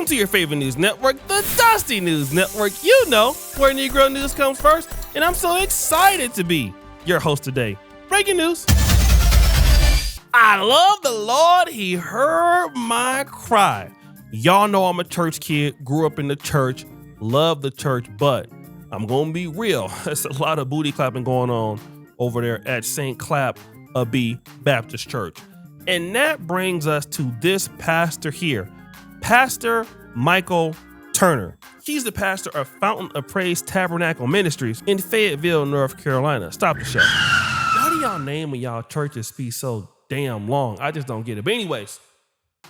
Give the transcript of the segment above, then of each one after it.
Welcome to your favorite news network, the Dusty News Network. You know where Negro news comes first, and I'm so excited to be your host today. Breaking news. I love the Lord. He heard my cry. Y'all know I'm a church kid, grew up in the church, love the church, but I'm going to be real. There's a lot of booty clapping going on over there at St. Clap B Baptist Church. And that brings us to this pastor here, Pastor Michael Turner. He's the pastor of Fountain of Praise Tabernacle Ministries in Fayetteville, North Carolina. Stop the show. Why do y'all name of y'all churches be so damn long? I just don't get it. But anyways,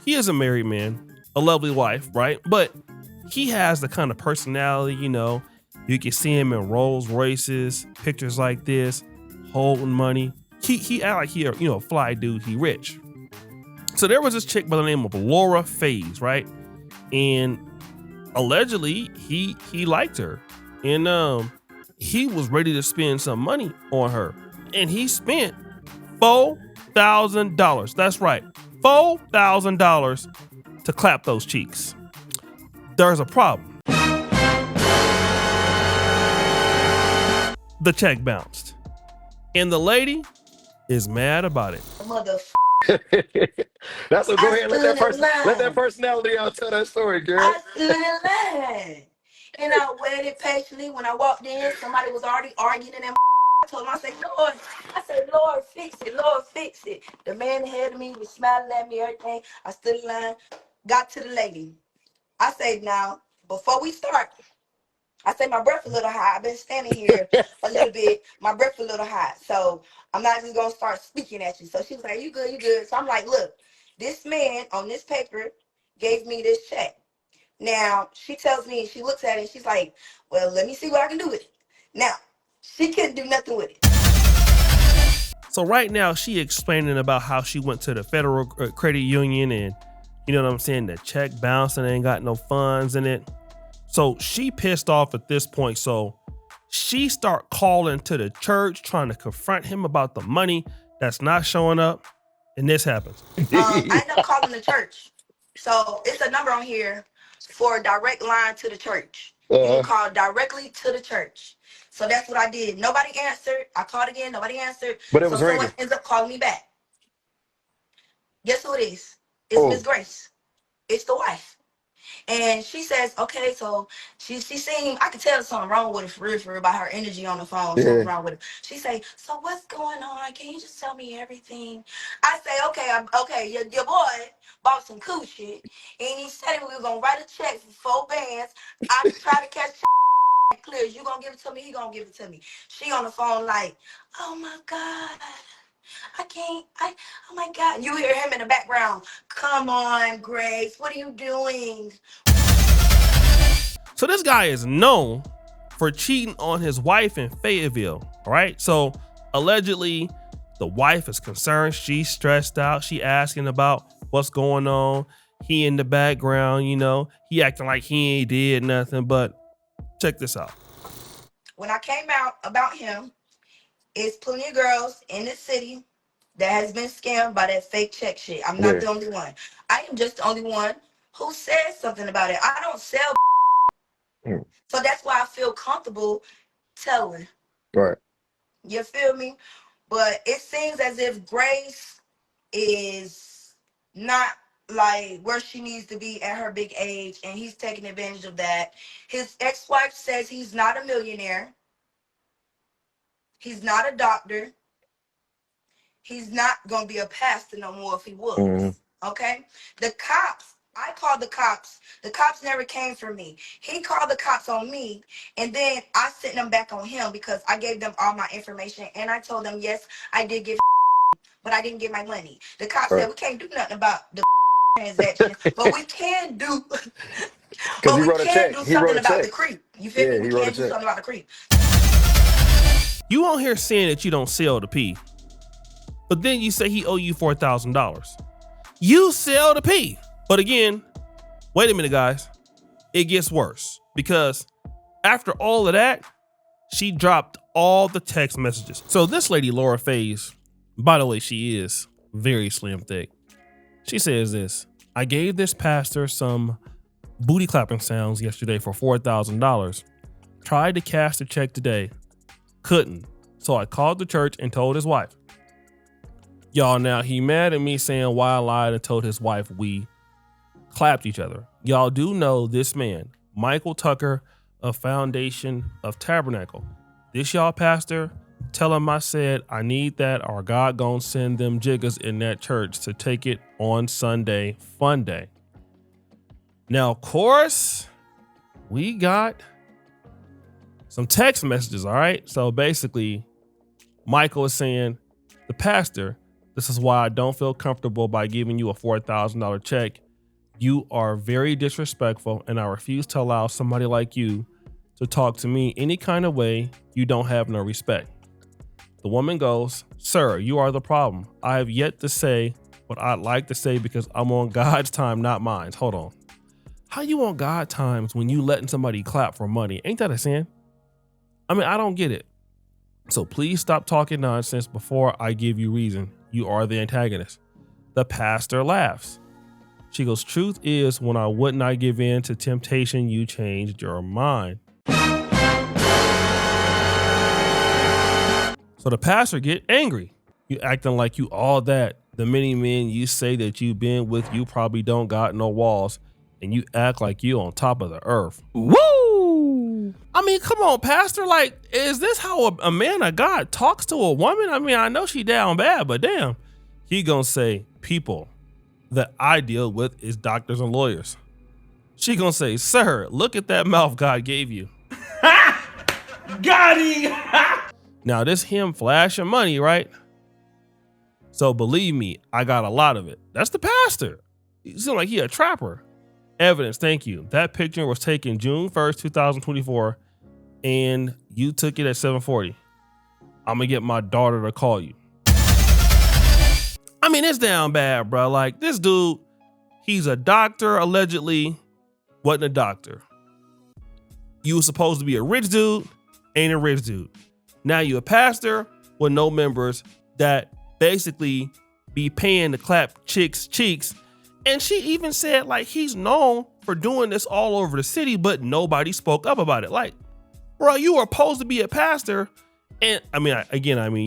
he is a married man, a lovely wife, right? But he has the kind of personality, you know, you can see him in Rolls Royces, pictures like this, holding money. He act like he a fly dude, he rich. So there was this chick by the name of Lorah right? And allegedly he liked her. And he was ready to spend some money on her. And he spent $4,000. That's right, $4,000 to clap those cheeks. There's a problem. The check bounced. And the lady is mad about it. That's what. Go ahead. Let that personality out tell that story, girl. I stood in line. And I waited patiently. When I walked in, somebody was already arguing and I told him, I said, Lord, fix it. Lord, fix it. The man ahead of me was smiling at me, everything. I stood in line, got to the lady. I said, now, before we start, I say my breath a little high. I've been standing here a little bit. My breath a little high. So I'm not just going to start speaking at you. So she was like, you good, you good. So I'm like, look, this man on this paper gave me this check. Now, she tells me, she looks at it, and she's like, well, let me see what I can do with it. Now, she couldn't do nothing with it. So right now, she explaining about how she went to the Federal Credit Union and, you know what I'm saying, the check bounced and ain't got no funds in it. So she pissed off at this point. So she start calling to the church, trying to confront him about the money that's not showing up. And this happens. I end up calling the church. So it's a number on here for a direct line to the church. You can call directly to the church. So that's what I did. Nobody answered. I called again. Nobody answered. But it was someone ends up calling me back. Guess who it is? It's Miss Grace. It's the wife. And she says, okay, so she seen, I could tell something wrong with her for real about her energy on the phone, something wrong with her. She say, so what's going on? Can you just tell me everything? I say, okay, your boy bought some coochie, and he said we were going to write a check for 4 bands. I try to catch clear. You going to give it to me? He going to give it to me. She on the phone like, oh my God. Oh my God. You hear him in the background. Come on, Grace. What are you doing? So this guy is known for cheating on his wife in Fayetteville. All right. So allegedly the wife is concerned. She's stressed out. She asking about what's going on. He in the background, you know, he acting like he ain't did nothing. But check this out. When I came out about him, it's plenty of girls in the city that has been scammed by that fake check shit. I'm not the only one. I am just the only one who says something about it. I don't sell. So that's why I feel comfortable telling. Right. You feel me? But it seems as if Grace is not like where she needs to be at her big age, and he's taking advantage of that. His ex-wife says he's not a millionaire. He's not a doctor. He's not going to be a pastor no more if he was. Okay? The cops, I called the cops. The cops never came for me. He called the cops on me, and then I sent them back on him because I gave them all my information, and I told them, yes, I did give but I didn't get my money. The cops said, we can't do nothing about the transaction, but we can do but we can do something about the creep. You feel me? We can do something about the creep. You on here saying that you don't sell the pee, but then you say he owe you $4,000. You sell the pee. But again, wait a minute, guys. It gets worse because after all of that, she dropped all the text messages. So this lady, Lorah Faze, by the way, she is very slim thick. She says this: I gave this pastor some booty clapping sounds yesterday for $4,000. Tried to cash the check today. Couldn't. So I called the church and told his wife. Y'all, now he mad at me saying why I lied and told his wife we clapped each other. Y'all do know this man, Michael Tucker of Foundation of Tabernacle. This y'all pastor, tell him I said I need that or God gonna send them jiggers in that church to take it on Sunday, fun day. Now, of course, we got some text messages, all right? So basically, Michael is saying, the pastor, this is why I don't feel comfortable by giving you a $4,000 check. You are very disrespectful, and I refuse to allow somebody like you to talk to me any kind of way. You don't have no respect. The woman goes, sir, you are the problem. I have yet to say what I'd like to say because I'm on God's time, not mine. Hold on. How you on God times when you letting somebody clap for money? Ain't that a sin? I mean, I don't get it. So please stop talking nonsense before I give you reason. You are the antagonist. The pastor laughs. She goes, truth is, when I would not give in to temptation, you changed your mind. So the pastor get angry. You acting like you all that. The many men you say that you been with, you probably don't got no walls. And you act like you on top of the earth. Woo! I mean, come on, pastor. Like, is this how a man of God talks to a woman? I mean, I know she down bad, but damn. He gonna say, people that I deal with is doctors and lawyers. She gonna say, sir, look at that mouth God gave you. Got him! Now, this him flashing money, right? So believe me, I got a lot of it. That's the pastor. You seem like he a trapper. Evidence, thank you. That picture was taken June 1st, 2024, and you took it at 7:40. I'm gonna get my daughter to call you. I mean, it's down bad, bro. Like, this dude, he's a doctor, allegedly, wasn't a doctor. You was supposed to be a rich dude, ain't a rich dude. Now you a pastor with no members that basically be paying to clap chicks' cheeks. And she even said, like, he's known for doing this all over the city, but nobody spoke up about it. Like, bro, you are supposed to be a pastor. And I mean,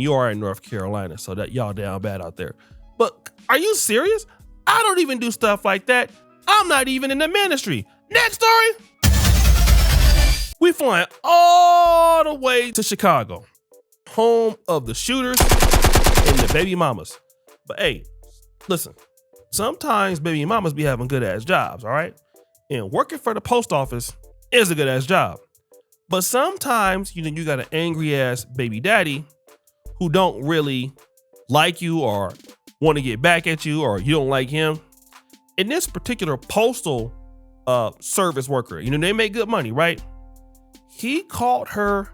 you are in North Carolina, so that y'all down bad out there. But are you serious? I don't even do stuff like that. I'm not even in the ministry. Next story. We flying all the way to Chicago, home of the shooters and the baby mamas. But hey, listen. Sometimes baby mamas be having good ass jobs, all right? And working for the post office is a good ass job. But sometimes, you got an angry ass baby daddy who don't really like you or want to get back at you, or you don't like him. In this particular postal service worker, they make good money, right? He caught her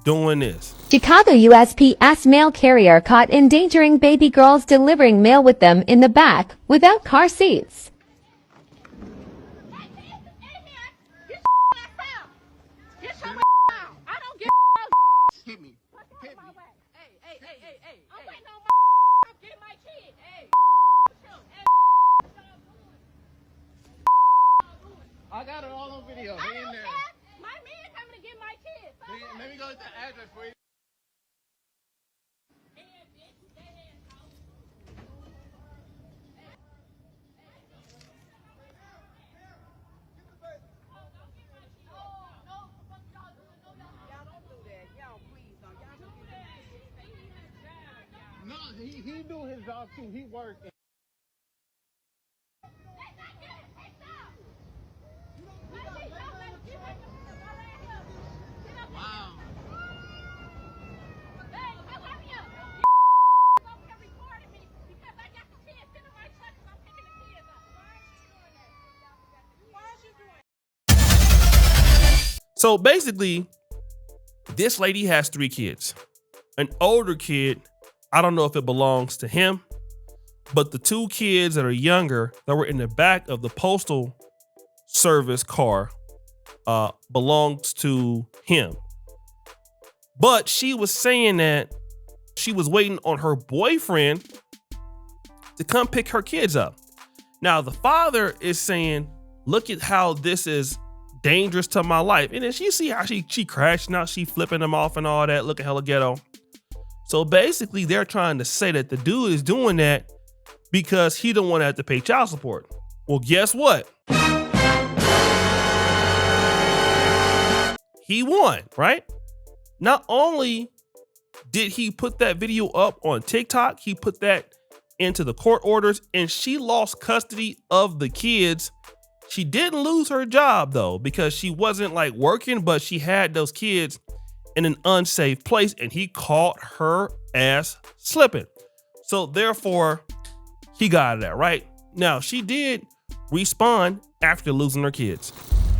doing this. Chicago USPS mail carrier caught endangering baby girls delivering mail with them in the back without car seats. Hit me. Hit me. I got it all on video. They in there. My man coming to get my kids. Let me go get the address for you. No, he do his job too. He worked. Wow. So basically, this lady has 3 kids. An older kid, I don't know if it belongs to him, but the 2 kids that are younger that were in the back of the postal service car belongs to him. But she was saying that she was waiting on her boyfriend to come pick her kids up. Now, the father is saying, Look at how this is dangerous to my life. And then you see how she crashing out, she flipping them off and all that, looking hella ghetto. So basically they're trying to say that the dude is doing that because he don't want to have to pay child support. Well, guess what? He won, right? Not only did he put that video up on TikTok, he put that into the court orders, and she lost custody of the kids. She didn't lose her job though, because she wasn't like working, but she had those kids in an unsafe place, and he caught her ass slipping. So therefore, he got it, right? Now, she did respawn after losing her kids.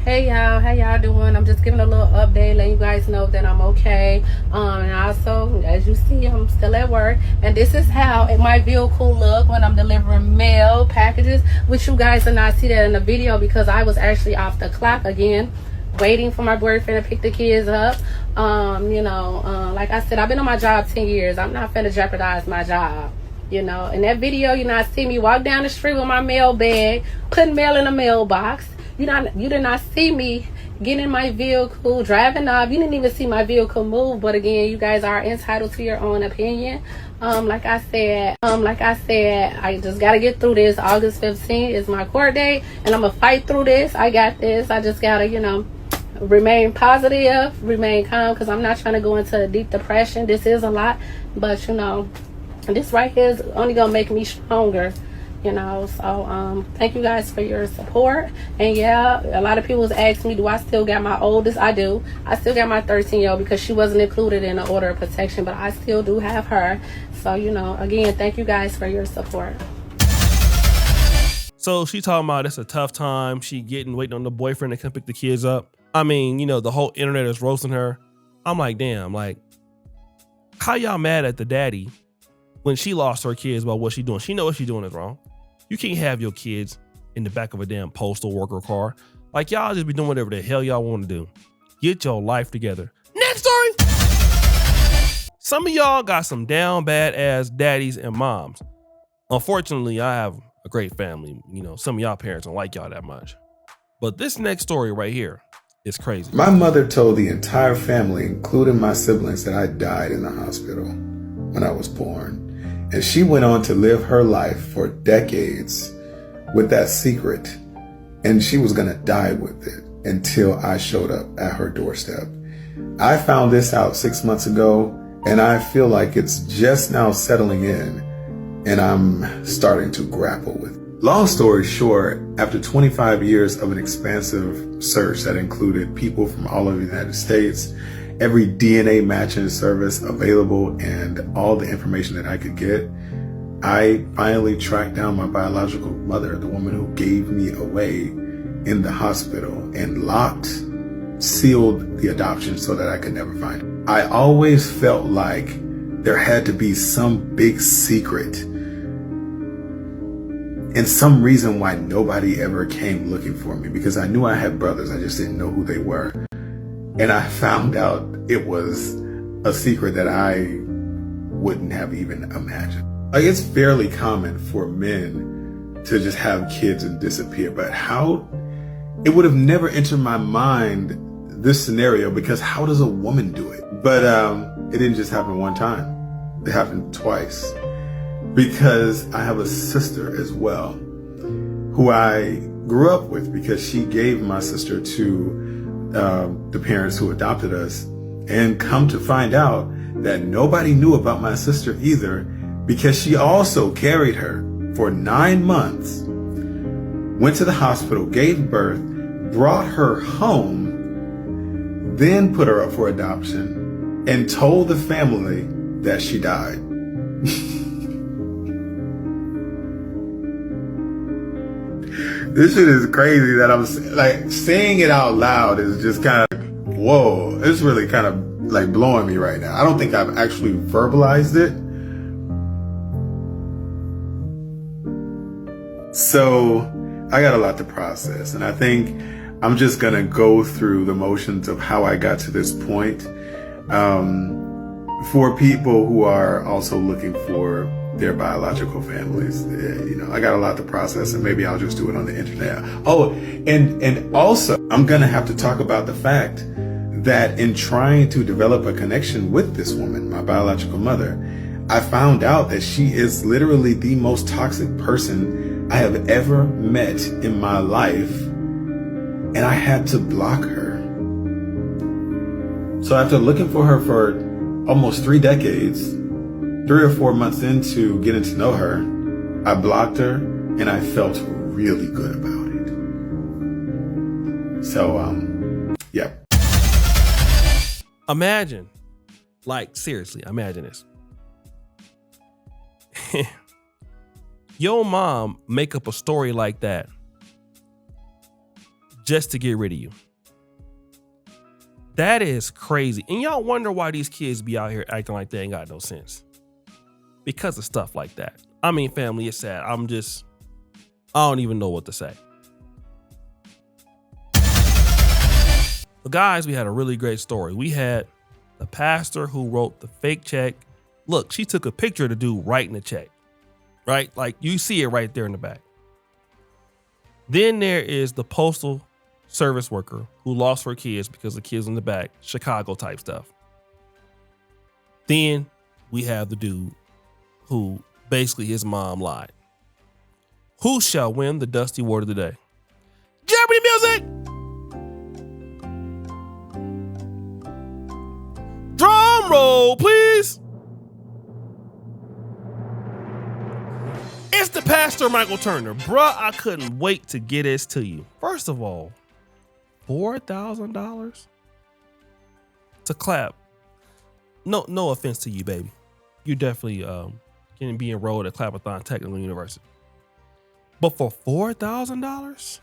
Hey y'all, how y'all doing? I'm just giving a little update, letting you guys know that I'm okay. And also, as you see, I'm still at work, and this is how my vehicle look when I'm delivering mail packages, which you guys will not see that in the video because I was actually off the clock again, waiting for my boyfriend to pick the kids up. Like I said, I've been on my job 10 years. I'm not finna jeopardize my job. In that video, you not see me walk down the street with my mail bag, putting mail in a mailbox. You did not see me get in my vehicle, driving off. You didn't even see my vehicle move. But again, you guys are entitled to your own opinion. Like I said, I just gotta get through this. August 15th is my court date, and I'm gonna fight through this. I got this. I just gotta, remain positive, remain calm, because I'm not trying to go into a deep depression. This is a lot, but this right here is only gonna make me stronger. So thank you guys for your support. And yeah, a lot of people was asking me, do I still got my oldest? I do. I still got my 13-year-old because she wasn't included in the order of protection, but I still do have her. So again, thank you guys for your support. So she talking about it's a tough time, she waiting on the boyfriend to come pick the kids up. I mean, the whole internet is roasting her. I'm like, damn, like, how y'all mad at the daddy when she lost her kids about what she doing? She know what she doing is wrong. You can't have your kids in the back of a damn postal worker car. Like, y'all just be doing whatever the hell y'all want to do. Get your life together. Next story. Some of y'all got some down bad ass daddies and moms. Unfortunately, I have a great family. Some of y'all parents don't like y'all that much. But this next story right here is crazy. My mother told the entire family, including my siblings, that I died in the hospital when I was born. And she went on to live her life for decades with that secret. And she was going to die with it until I showed up at her doorstep. I found this out 6 months ago, and I feel like it's just now settling in, and I'm starting to grapple with it. Long story short, after 25 years of an expansive search that included people from all over the United States, every DNA matching service available, and all the information that I could get, I finally tracked down my biological mother, the woman who gave me away in the hospital, and sealed the adoption so that I could never find her. I always felt like there had to be some big secret and some reason why nobody ever came looking for me, because I knew I had brothers, I just didn't know who they were. And I found out it was a secret that I wouldn't have even imagined. Like, it's fairly common for men to just have kids and disappear, but it would have never entered my mind, this scenario, because how does a woman do it? But it didn't just happen one time. It happened twice, because I have a sister as well who I grew up with, because she gave my sister to the parents who adopted us, and come to find out that nobody knew about my sister either, because she also carried her for 9 months, went to the hospital, gave birth, brought her home, then put her up for adoption, and told the family that she died. This shit is crazy that I'm like, saying it out loud is just kind of, whoa, it's really kind of like blowing me right now. I don't think I've actually verbalized it. So I got a lot to process, and I think I'm just gonna go through the motions of how I got to this point. For people who are also looking for their biological families. You know, I got a lot to process, and maybe I'll just do it on the internet. Oh, and also, I'm gonna have to talk about the fact that in trying to develop a connection with this woman, my biological mother, I found out that she is literally the most toxic person I have ever met in my life, and I had to block her. So after looking for her for almost 3 decades, 3 or 4 months into getting to know her, I blocked her, and I felt really good about it. So, yeah. Imagine, like, seriously, imagine this. Your mom make up a story like that just to get rid of you. That is crazy. And y'all wonder why these kids be out here acting like they ain't got no sense. Because of stuff like that. I mean, family, it's sad. I don't even know what to say. But guys, we had a really great story. We had the pastor who wrote the fake check. Look, she took a picture of the dude writing the check, right? Like you see it right there in the back. Then there is the postal service worker who lost her kids because the kids in the back, Chicago type stuff. Then we have the dude who basically his mom lied. Who shall win the Dusty Word of the Day? Jeopardy music! Drum roll, please. It's the Pastor Michael Turner. Bruh, I couldn't wait to get this to you. First of all, $4,000 to clap. No offense to you, baby. You definitely can be enrolled at Clapathon Technical University. But for $4,000,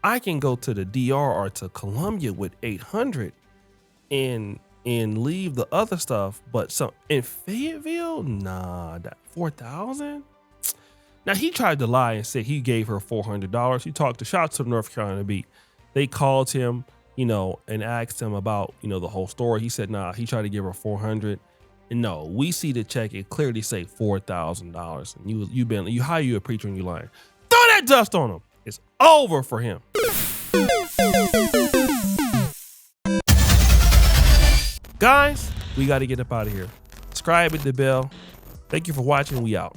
I can go to the DR or to Columbia with $800 and leave the other stuff. But some in Fayetteville, nah, that $4,000. Now he tried to lie and said he gave her $400. He talked to shout to the North Carolina Beat. They called him, and asked him about, the whole story. He said, nah, he tried to give her $400. And no, we see the check. It clearly say $4,000. And you hire you a preacher and you lying. Throw that dust on him. It's over for him. Guys, we got to get up out of here. Subscribe, hit the bell. Thank you for watching. We out.